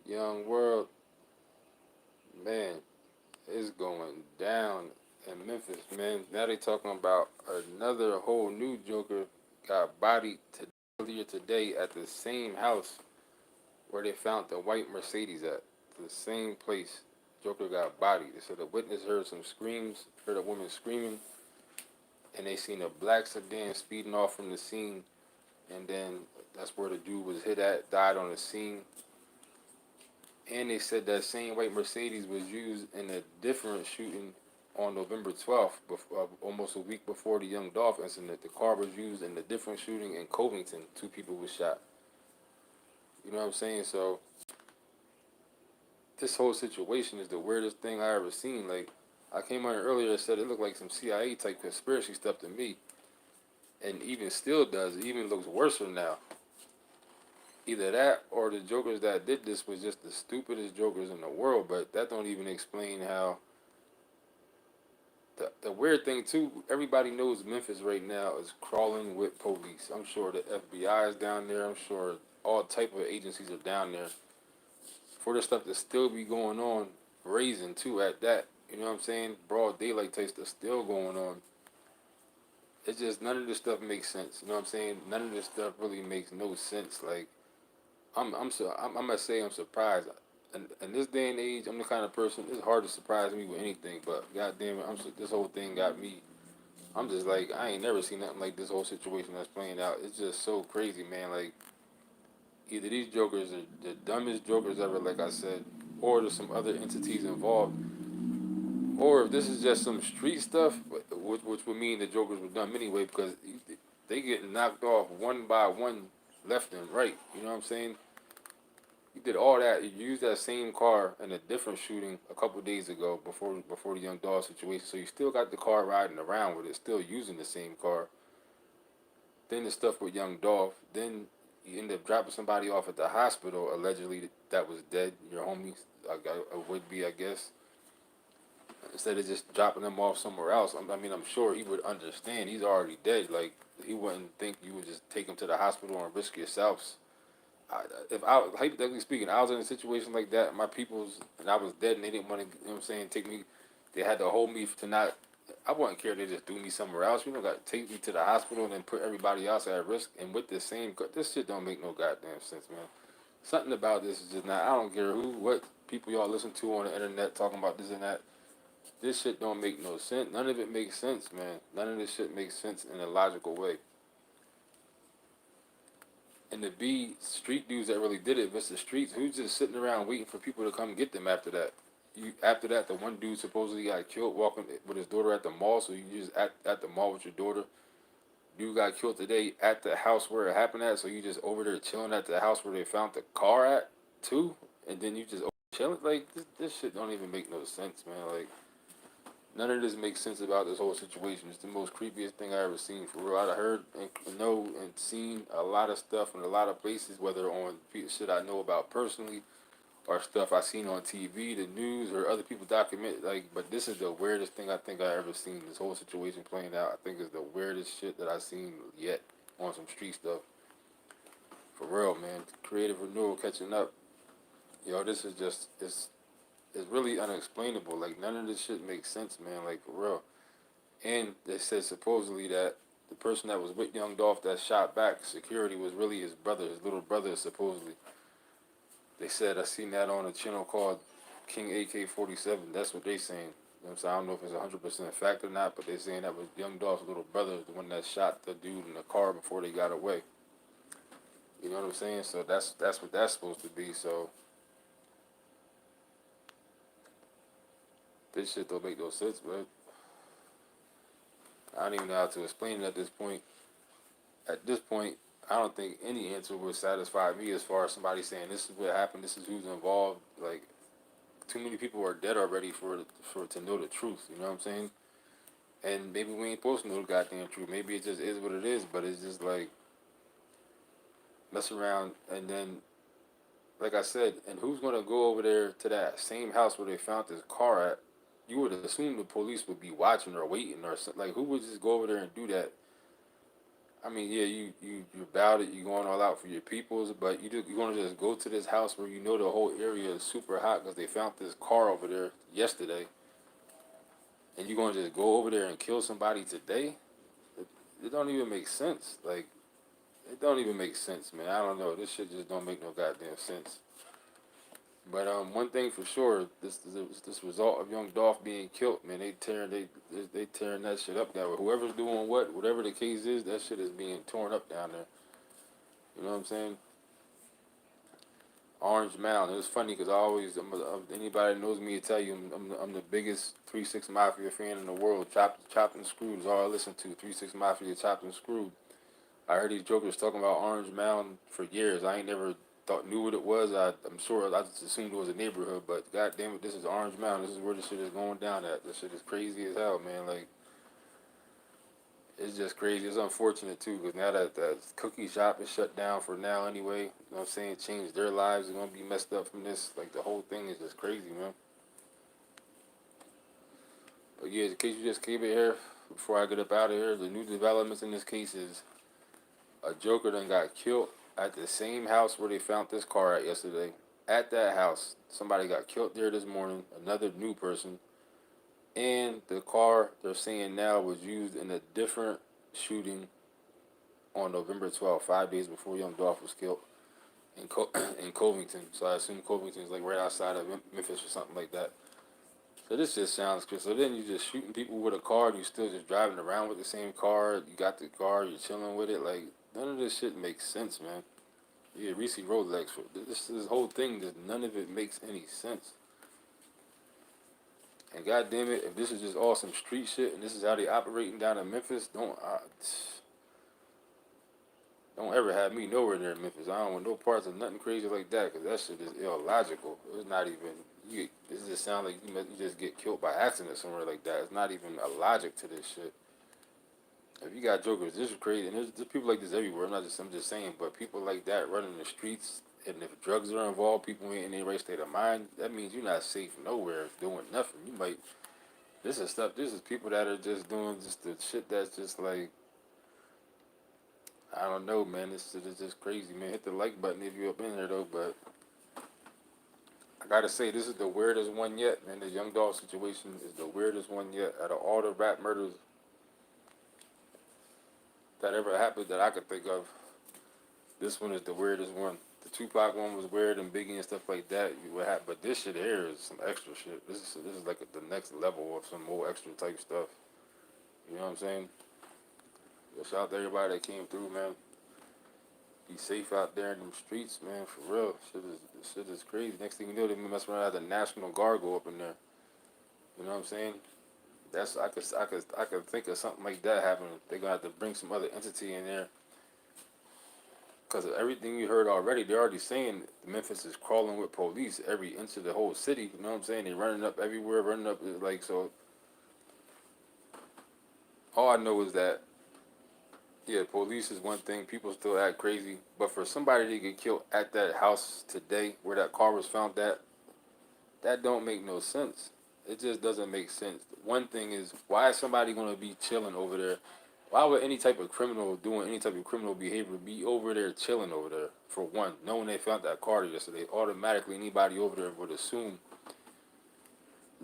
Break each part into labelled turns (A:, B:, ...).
A: Young world, man, it's going down in Memphis, man. Now they talking about another whole new Joker got bodied earlier today at the same house where they found the white Mercedes at. The same place. Joker got bodied. They said a witness heard some screams, heard a woman screaming, and they seen a black sedan speeding off from the scene. And then that's where the dude was hit at, died on the scene. And they said that same white Mercedes was used in a different shooting on November 12th, almost a week before the Young Dolph incident. The car was used in a different shooting in Covington. Two people were shot. You know what I'm saying? So this whole situation is the weirdest thing I ever seen. Like, I came on earlier and said it looked like some CIA type conspiracy stuff to me, and even still does. It even looks worse now. Either that or the jokers that did this was just the stupidest jokers in the world. But that don't even explain how. The weird thing too, everybody knows Memphis right now is crawling with police. I'm sure the FBI is down there. I'm sure all type of agencies are down there for this stuff to still be going on, raising too at that. You know what I'm saying? Broad daylight type stuff still going on. It's just none of this stuff makes sense. You know what I'm saying? None of this stuff really makes no sense. Like I'm gonna say I'm surprised. In this day and age, I'm the kind of person it's hard to surprise me with anything. But goddamn it, this whole thing got me. I'm just like I ain't never seen nothing like this whole situation that's playing out. It's just so crazy, man. Like either these jokers are the dumbest jokers ever, like I said, or there's some other entities involved, or if this is just some street stuff, which would mean the jokers were dumb anyway because they get knocked off one by one, left and right. You know what I'm saying? You did all that. You used that same car in a different shooting a couple days ago before the Young Dolph situation. So you still got the car riding around with it, still using the same car. Then the stuff with Young Dolph. Then you end up dropping somebody off at the hospital, allegedly that was dead. Your homie would be, I guess. Instead of just dropping them off somewhere else, I mean, I'm sure he would understand. He's already dead. Like he wouldn't think you would just take him to the hospital and risk yourself. If I hypothetically speaking, I was in a situation like that, my people's and I was dead, and they didn't want to, you know what I'm saying, take me. They had to hold me to not. I wouldn't care. They just do me somewhere else. You know, got to take me to the hospital and then put everybody else at risk. And with the same, this shit don't make no goddamn sense, man. Something about this is just not. I don't care what people y'all listen to on the internet talking about this and that. This shit don't make no sense. None of it makes sense, man. None of this shit makes sense in a logical way. And to be street dudes that really did it, if it's the streets, who's just sitting around waiting for people to come get them after that? After that, the one dude supposedly got killed walking with his daughter at the mall. So you just at the mall with your daughter. Dude got killed today at the house where it happened at. So you just over there chilling at the house where they found the car at too, and then you just chilling like this shit don't even make no sense, man. Like none of this makes sense about this whole situation. It's the most creepiest thing I ever seen for real. I heard and know and seen a lot of stuff in a lot of places, whether on shit I know about personally or stuff I seen on TV, the news, or other people document. Like, but this is the weirdest thing I think I ever seen. This whole situation playing out, I think is the weirdest shit that I seen yet on some street stuff. For real, man. Creative renewal catching up. Yo, this is just it's really unexplainable. Like none of this shit makes sense, man. Like for real. And they said supposedly that the person that was with Young Dolph that shot back security was really his brother, his little brother, supposedly. They said I seen that on a channel called King AK-47. That's what they saying. You know what I'm saying? I don't know if it's 100% fact or not, but they saying that was Young Dolph's little brother, the one that shot the dude in the car before they got away. You know what I'm saying? So that's what that's supposed to be. So this shit don't make no sense, but I don't even know how to explain it at this point. At this point, I don't think any answer would satisfy me as far as somebody saying this is what happened, this is who's involved. Like too many people are dead already for to know the truth. You know what I'm saying? And maybe we ain't supposed to know the goddamn truth. Maybe it just is what it is. But it's just like mess around and then, like I said, and who's gonna go over there to that same house where they found this car at? You would assume the police would be watching or waiting or something. Like who would just go over there and do that? I mean, yeah, you about it. You going all out for your peoples, but you gonna just go to this house where you know the whole area is super hot because they found this car over there yesterday, and you gonna just go over there and kill somebody today? It, it don't even make sense. Like it don't even make sense, man. I don't know. This shit just don't make no goddamn sense. But one thing for sure, this result of Young Dolph being killed, man. They tearing that shit up down. Whoever's doing what, whatever the case is, that shit is being torn up down there. You know what I'm saying? Orange Mound. It was funny because anybody that knows me will tell you I'm the biggest 3 6 Mafia fan in the world. Chopped and Screwed is all I listen to. 3 6 Mafia, Chopped and Screwed. I heard these jokers talking about Orange Mound for years. I ain't never knew what it was. I'm sure I just assumed it was a neighborhood, but god damn it, this is Orange Mound. This is where this shit is going down at. This shit is crazy as hell, man. Like it's just crazy. It's unfortunate too, because now that cookie shop is shut down for now anyway. You know what I'm saying? Changed their lives. They're gonna be messed up from this. Like the whole thing is just crazy, man. But yeah, in case you just came in here, before I get up out of here, the new developments in this case is a Joker done got killed at the same house where they found this car at yesterday. At that house, somebody got killed there this morning. Another new person, and the car they're saying now was used in a different shooting on November 12th, 5 days before Young Dolph was killed in in Covington. So I assume Covington is like right outside of Memphis or something like that. So this just sounds good. So then you just shooting people with a car, and you still just driving around with the same car. You got the car, you're chilling with it. Like none of this shit makes sense, man. Yeah, Reese Rolex. This whole thing, just none of it makes any sense. And goddamn it, if this is just all some street shit and this is how they operating down in Memphis, don't ever have me nowhere near Memphis. I don't want no parts of nothing crazy like that because that shit is illogical. It's not even. This just sounds like you just get killed by accident somewhere like that. It's not even a logic to this shit. If you got jokers, this is crazy, and there's people like this everywhere. I'm just saying, but people like that running the streets, and if drugs are involved, people ain't in their right state of mind. That means you're not safe nowhere doing nothing. You might. This is stuff. This is people that are just doing just the shit that's just like I don't know, man. This shit is just crazy, man. Hit the like button if you up in here though, but I gotta say this is the weirdest one yet, man. The Young Dolph situation is the weirdest one yet. Out of all the rap murders that ever happened that I could think of, this one is the weirdest one. The Tupac one was weird and Biggie and stuff like that. But this shit here is some extra shit. This is like the next level of some more extra type stuff. You know what I'm saying? Yo, shout out to everybody that came through, man. Be safe out there in them streets, man. For real, shit is crazy. Next thing you know, they mess around, have the National Guard go up in there. You know what I'm saying? I could think of something like that happening. They're gonna have to bring some other entity in there because of everything you heard already. They're already saying Memphis is crawling with police every inch of the whole city. You know what I'm saying? They're running up everywhere, running up like so. All I know is that yeah, police is one thing. People still act crazy, but for somebody to get killed at that house today, where that car was found at, that don't make no sense. It just doesn't make sense. One thing is, why is somebody gonna be chilling over there? Why would any type of criminal doing any type of criminal behavior be over there chilling over there? For one, knowing they found that car yesterday, automatically anybody over there would assume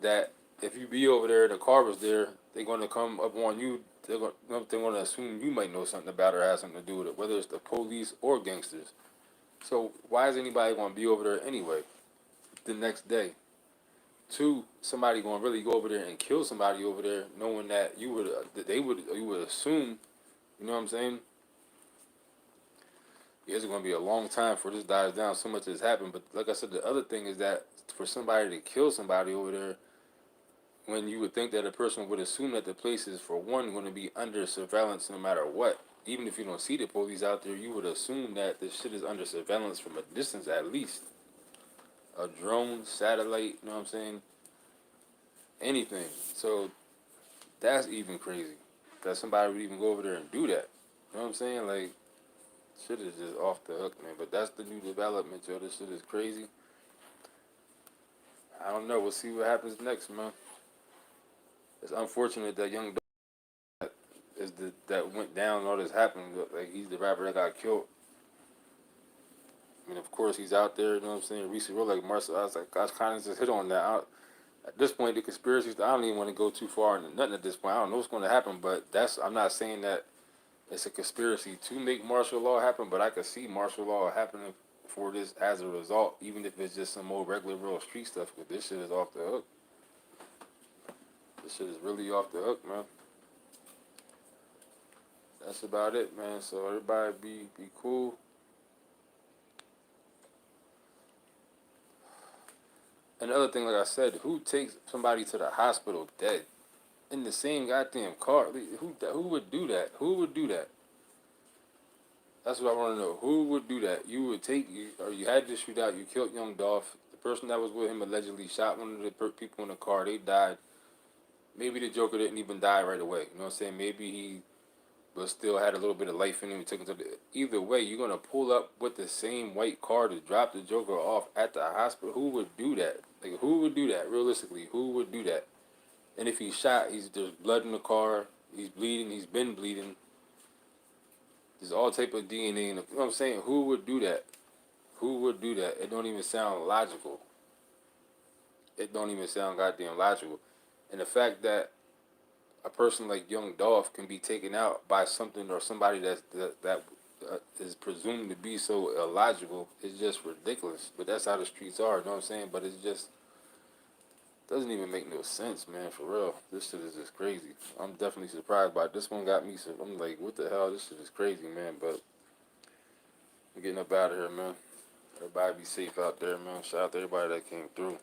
A: that if you be over there, the car was there, they're gonna come up on you. They're gonna assume you might know something about it or have something to do with it, whether it's the police or gangsters. So why is anybody gonna be over there anyway? The next day. Two, somebody gonna really go over there and kill somebody over there, knowing that you would assume, you know what I'm saying? Yeah, it's gonna be a long time before this dies down. So much has happened, but like I said, the other thing is that for somebody to kill somebody over there, when you would think that a person would assume that the place is for one going to be under surveillance no matter what. Even if you don't see the police out there, you would assume that this shit is under surveillance from a distance at least. A drone, satellite, you know what I'm saying? Anything. So that's even crazy. That somebody would even go over there and do that. You know what I'm saying? Like, shit is just off the hook, man. But that's the new development, yo. This shit is crazy. I don't know. We'll see what happens next, man. It's unfortunate that Young Dolph that went down. All this happened. Like he's the rapper that got killed. I mean, of course he's out there. You know what I'm saying? Recently, real like Marcel. I kind of just hit on that. At this point, the conspiracies. I don't even want to go too far into nothing at this point. I don't know what's going to happen, but that's. I'm not saying that it's a conspiracy to make martial law happen, but I could see martial law happening for this as a result, even if it's just some more regular real street stuff. Because this shit is off the hook. This shit is really off the hook, man. That's about it, man. So everybody be cool. Another thing, like I said, who takes somebody to the hospital dead in the same goddamn car? Who would do that? Who would do that? That's what I want to know. Who would do that? You would take you, or you had to shoot out. You killed Young Dolph. The person that was with him allegedly shot one of the people in the car. They died. Maybe the Joker didn't even die right away. You know what I'm saying? Maybe he but still had a little bit of life in him. He took him to the. Either way, you're gonna pull up with the same white car to drop the Joker off at the hospital. Who would do that? Like, who would do that? Realistically, who would do that? And if he's shot, there's blood in the car. He's bleeding. He's been bleeding. There's all type of DNA. You know what I'm saying? Who would do that? Who would do that? It don't even sound logical. It don't even sound goddamn logical. And the fact that a person like Young Dolph can be taken out by something or somebody that is presumed to be so illogical is just ridiculous. But that's how the streets are. You know what I'm saying? But it just doesn't even make no sense, man. For real, this shit is just crazy. I'm definitely surprised by it. This one got me. So I'm like, what the hell? This shit is crazy, man. But I'm getting up out of here, man. Everybody be safe out there, man. Shout out to everybody that came through.